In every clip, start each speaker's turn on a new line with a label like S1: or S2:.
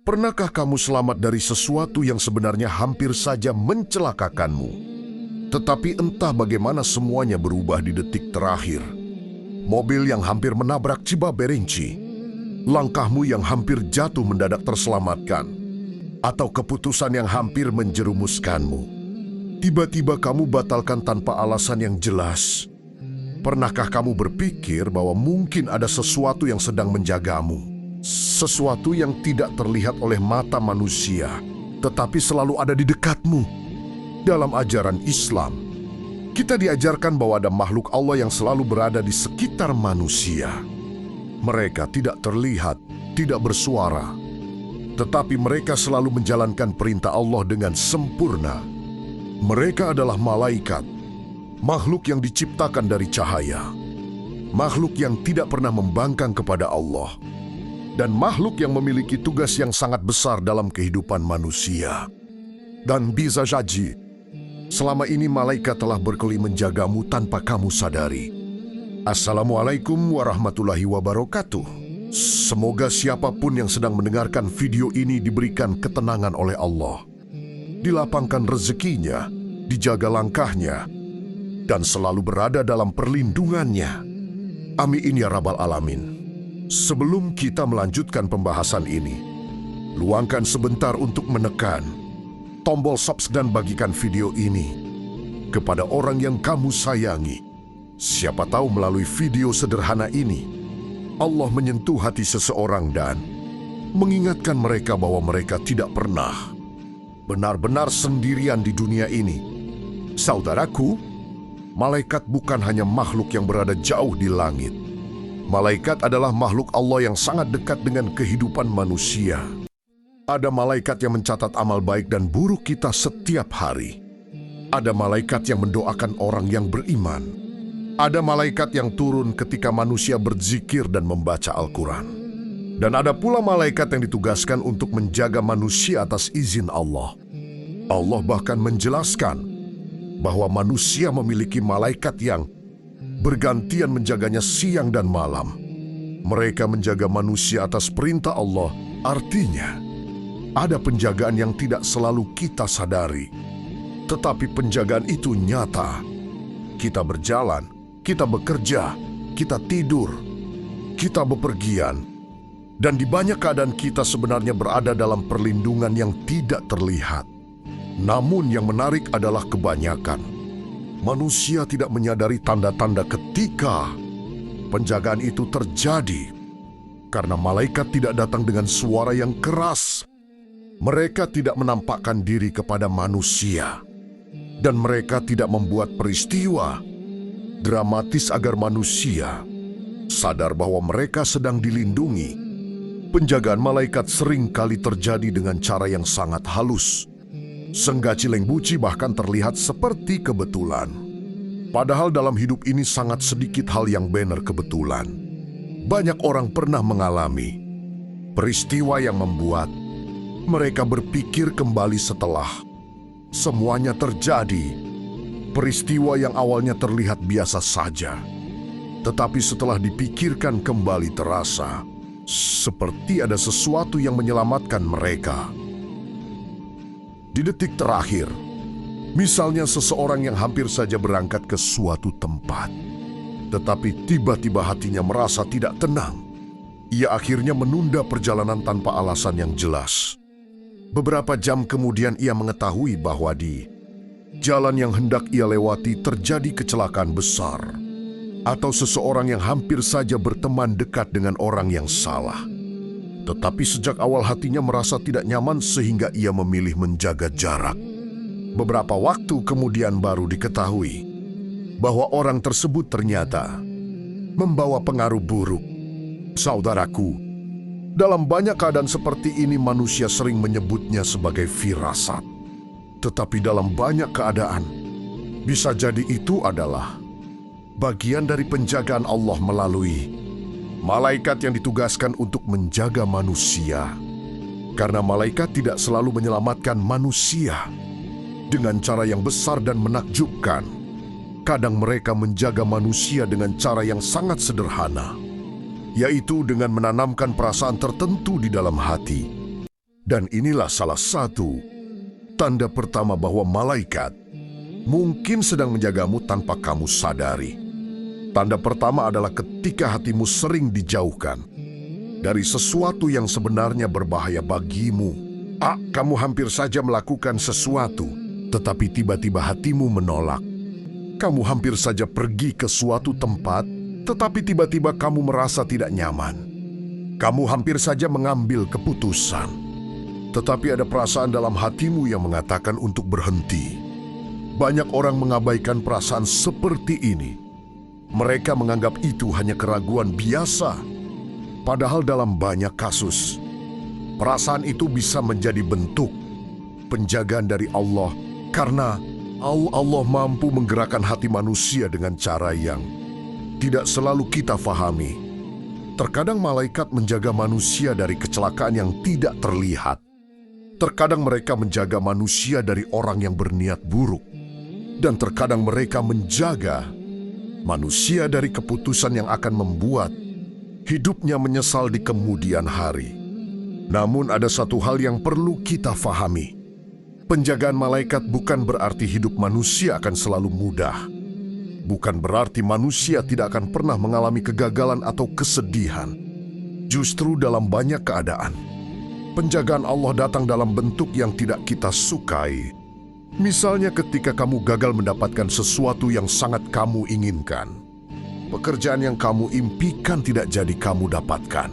S1: Pernahkah kamu selamat dari sesuatu yang sebenarnya hampir saja mencelakakanmu? Tetapi entah bagaimana semuanya berubah di detik terakhir. Mobil yang hampir menabrak Cibaberinci, langkahmu yang hampir jatuh mendadak terselamatkan, atau keputusan yang hampir menjerumuskanmu. Tiba-tiba kamu batalkan tanpa alasan yang jelas. Pernahkah kamu berpikir bahwa mungkin ada sesuatu yang sedang menjagamu? Sesuatu yang tidak terlihat oleh mata manusia, tetapi selalu ada di dekatmu. Dalam ajaran Islam, kita diajarkan bahwa ada makhluk Allah yang selalu berada di sekitar manusia. Mereka tidak terlihat, tidak bersuara, tetapi mereka selalu menjalankan perintah Allah dengan sempurna. Mereka adalah malaikat, makhluk yang diciptakan dari cahaya, makhluk yang tidak pernah membangkang kepada Allah, dan makhluk yang memiliki tugas yang sangat besar dalam kehidupan manusia. Dan bisa jadi, selama ini malaikat telah berkeliling menjagamu tanpa kamu sadari. Assalamualaikum warahmatullahi wabarakatuh. Semoga siapapun yang sedang mendengarkan video ini diberikan ketenangan oleh Allah, dilapangkan rezekinya, dijaga langkahnya, dan selalu berada dalam perlindungannya. Amin ya rabbal alamin. Sebelum kita melanjutkan pembahasan ini, luangkan sebentar untuk menekan tombol subscribe dan bagikan video ini kepada orang yang kamu sayangi. Siapa tahu melalui video sederhana ini, Allah menyentuh hati seseorang dan mengingatkan mereka bahwa mereka tidak pernah benar-benar sendirian di dunia ini. Saudaraku, malaikat bukan hanya makhluk yang berada jauh di langit. Malaikat adalah makhluk Allah yang sangat dekat dengan kehidupan manusia. Ada malaikat yang mencatat amal baik dan buruk kita setiap hari. Ada malaikat yang mendoakan orang yang beriman. Ada malaikat yang turun ketika manusia berzikir dan membaca Al-Quran. Dan ada pula malaikat yang ditugaskan untuk menjaga manusia atas izin Allah. Allah bahkan menjelaskan bahwa manusia memiliki malaikat yang bergantian menjaganya siang dan malam. Mereka menjaga manusia atas perintah Allah. Artinya, ada penjagaan yang tidak selalu kita sadari. Tetapi penjagaan itu nyata. Kita berjalan, kita bekerja, kita tidur, kita bepergian. Dan di banyak keadaan kita sebenarnya berada dalam perlindungan yang tidak terlihat. Namun yang menarik adalah kebanyakan manusia tidak menyadari tanda-tanda ketika penjagaan itu terjadi. Karena malaikat tidak datang dengan suara yang keras. Mereka tidak menampakkan diri kepada manusia. Dan mereka tidak membuat peristiwa dramatis agar manusia sadar bahwa mereka sedang dilindungi. Penjagaan malaikat sering kali terjadi dengan cara yang sangat halus. Senggacileng buci bahkan terlihat seperti kebetulan. Padahal dalam hidup ini sangat sedikit hal yang benar kebetulan. Banyak orang pernah mengalami peristiwa yang membuat mereka berpikir kembali setelah semuanya terjadi. Peristiwa yang awalnya terlihat biasa saja, tetapi setelah dipikirkan kembali terasa seperti ada sesuatu yang menyelamatkan mereka. Di detik terakhir, misalnya seseorang yang hampir saja berangkat ke suatu tempat, tetapi tiba-tiba hatinya merasa tidak tenang. Ia akhirnya menunda perjalanan tanpa alasan yang jelas. Beberapa jam kemudian ia mengetahui bahwa di jalan yang hendak ia lewati terjadi kecelakaan besar, atau seseorang yang hampir saja berteman dekat dengan orang yang salah. Tetapi sejak awal hatinya merasa tidak nyaman sehingga ia memilih menjaga jarak. Beberapa waktu kemudian baru diketahui bahwa orang tersebut ternyata membawa pengaruh buruk. Saudaraku, dalam banyak keadaan seperti ini manusia sering menyebutnya sebagai firasat. Tetapi dalam banyak keadaan, bisa jadi itu adalah bagian dari penjagaan Allah melalui malaikat yang ditugaskan untuk menjaga manusia. Karena malaikat tidak selalu menyelamatkan manusia dengan cara yang besar dan menakjubkan. Kadang mereka menjaga manusia dengan cara yang sangat sederhana, yaitu dengan menanamkan perasaan tertentu di dalam hati. Dan inilah salah satu tanda pertama bahwa malaikat mungkin sedang menjagamu tanpa kamu sadari. Tanda pertama adalah ketika hatimu sering dijauhkan dari sesuatu yang sebenarnya berbahaya bagimu. Kamu hampir saja melakukan sesuatu, tetapi tiba-tiba hatimu menolak. Kamu hampir saja pergi ke suatu tempat, tetapi tiba-tiba kamu merasa tidak nyaman. Kamu hampir saja mengambil keputusan, tetapi ada perasaan dalam hatimu yang mengatakan untuk berhenti. Banyak orang mengabaikan perasaan seperti ini. Mereka menganggap itu hanya keraguan biasa. Padahal dalam banyak kasus, perasaan itu bisa menjadi bentuk penjagaan dari Allah, karena Allah mampu menggerakkan hati manusia dengan cara yang tidak selalu kita fahami. Terkadang malaikat menjaga manusia dari kecelakaan yang tidak terlihat. Terkadang mereka menjaga manusia dari orang yang berniat buruk. Dan terkadang mereka menjaga manusia dari keputusan yang akan membuat hidupnya menyesal di kemudian hari. Namun ada satu hal yang perlu kita fahami. Penjagaan malaikat bukan berarti hidup manusia akan selalu mudah. Bukan berarti manusia tidak akan pernah mengalami kegagalan atau kesedihan. Justru dalam banyak keadaan, penjagaan Allah datang dalam bentuk yang tidak kita sukai. Misalnya ketika kamu gagal mendapatkan sesuatu yang sangat kamu inginkan. Pekerjaan yang kamu impikan tidak jadi kamu dapatkan.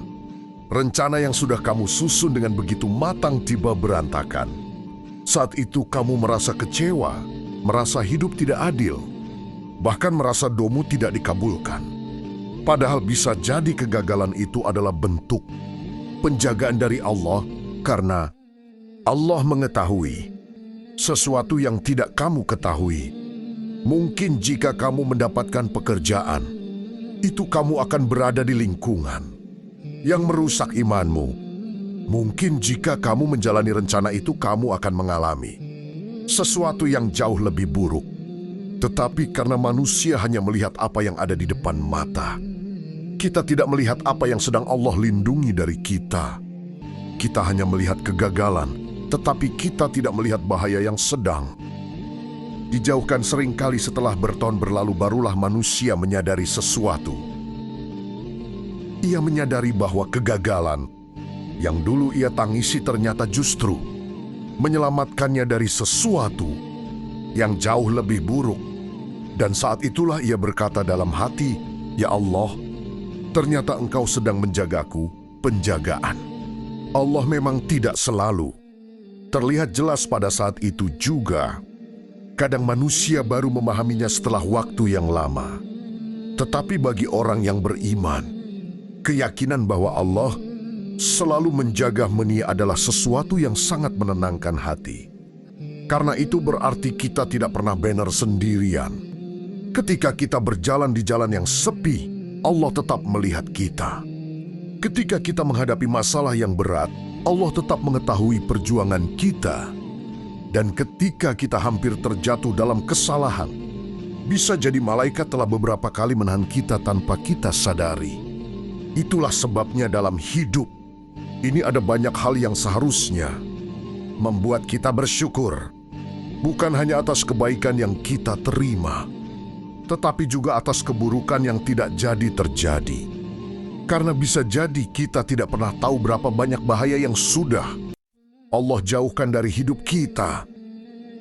S1: Rencana yang sudah kamu susun dengan begitu matang tiba berantakan. Saat itu kamu merasa kecewa, merasa hidup tidak adil, bahkan merasa doamu tidak dikabulkan. Padahal bisa jadi kegagalan itu adalah bentuk penjagaan dari Allah, karena Allah mengetahui sesuatu yang tidak kamu ketahui. Mungkin jika kamu mendapatkan pekerjaan, itu kamu akan berada di lingkungan yang merusak imanmu. Mungkin jika kamu menjalani rencana itu, kamu akan mengalami sesuatu yang jauh lebih buruk. Tetapi karena manusia hanya melihat apa yang ada di depan mata, kita tidak melihat apa yang sedang Allah lindungi dari kita. Kita hanya melihat kegagalan, tetapi kita tidak melihat bahaya yang sedang dijauhkan. Seringkali setelah bertahun berlalu barulah manusia menyadari sesuatu. Ia menyadari bahwa kegagalan yang dulu ia tangisi ternyata justru menyelamatkannya dari sesuatu yang jauh lebih buruk. Dan saat itulah ia berkata dalam hati, "Ya Allah, ternyata Engkau sedang menjagaku." Penjagaan Allah memang tidak selalu terlihat jelas pada saat itu juga. Kadang manusia baru memahaminya setelah waktu yang lama. Tetapi bagi orang yang beriman, keyakinan bahwa Allah selalu menjaga adalah sesuatu yang sangat menenangkan hati. Karena itu berarti kita tidak pernah benar sendirian. Ketika kita berjalan di jalan yang sepi, Allah tetap melihat kita. Ketika kita menghadapi masalah yang berat, Allah tetap mengetahui perjuangan kita. Dan ketika kita hampir terjatuh dalam kesalahan, bisa jadi malaikat telah beberapa kali menahan kita tanpa kita sadari. Itulah sebabnya dalam hidup ini ada banyak hal yang seharusnya membuat kita bersyukur. Bukan hanya atas kebaikan yang kita terima, tetapi juga atas keburukan yang tidak jadi terjadi. Karena bisa jadi kita tidak pernah tahu berapa banyak bahaya yang sudah Allah jauhkan dari hidup kita.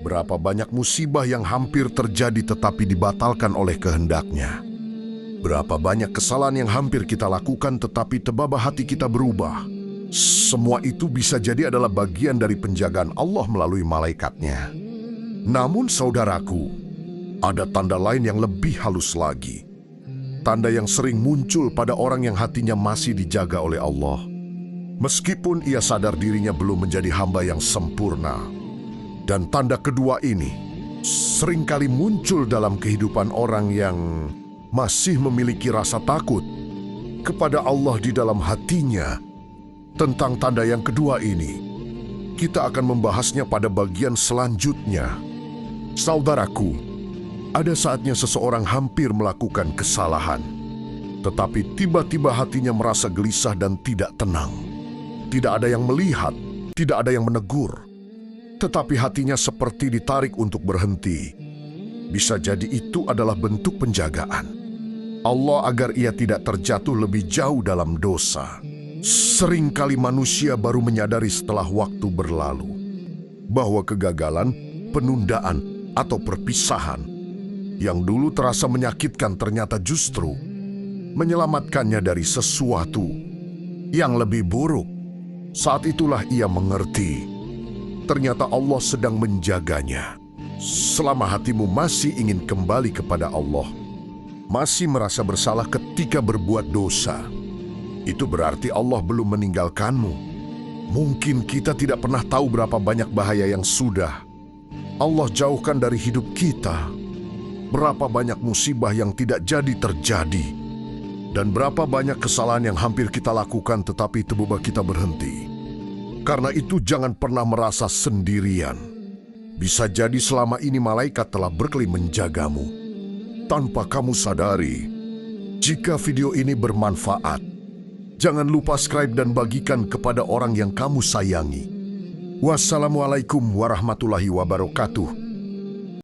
S1: Berapa banyak musibah yang hampir terjadi tetapi dibatalkan oleh kehendak-Nya. Berapa banyak kesalahan yang hampir kita lakukan tetapi tiba-tiba hati kita berubah. Semua itu bisa jadi adalah bagian dari penjagaan Allah melalui malaikat-Nya. Namun saudaraku, ada tanda lain yang lebih halus lagi. Tanda yang sering muncul pada orang yang hatinya masih dijaga oleh Allah. Meskipun ia sadar dirinya belum menjadi hamba yang sempurna. Dan tanda kedua ini seringkali muncul dalam kehidupan orang yang masih memiliki rasa takut kepada Allah di dalam hatinya. Tentang tanda yang kedua ini, kita akan membahasnya pada bagian selanjutnya. Saudaraku, ada saatnya seseorang hampir melakukan kesalahan, tetapi tiba-tiba hatinya merasa gelisah dan tidak tenang. Tidak ada yang melihat, Tidak ada yang menegur, tetapi hatinya seperti ditarik untuk berhenti. Bisa jadi itu adalah bentuk penjagaan Allah agar ia tidak terjatuh lebih jauh dalam dosa. Seringkali manusia baru menyadari setelah waktu berlalu bahwa kegagalan, penundaan, atau perpisahan yang dulu terasa menyakitkan ternyata justru menyelamatkannya dari sesuatu yang lebih buruk. Saat itulah ia mengerti, ternyata Allah sedang menjaganya. Selama hatimu masih ingin kembali kepada Allah, masih merasa bersalah ketika berbuat dosa, itu berarti Allah belum meninggalkanmu. Mungkin kita tidak pernah tahu berapa banyak bahaya yang sudah Allah jauhkan dari hidup kita, berapa banyak musibah yang tidak jadi terjadi, dan berapa banyak kesalahan yang hampir kita lakukan tetapi tiba-tiba kita berhenti. Karena itu jangan pernah merasa sendirian. Bisa jadi selama ini malaikat telah berkeliling menjagamu tanpa kamu sadari. Jika video ini bermanfaat, jangan lupa subscribe dan bagikan kepada orang yang kamu sayangi. Wassalamualaikum warahmatullahi wabarakatuh.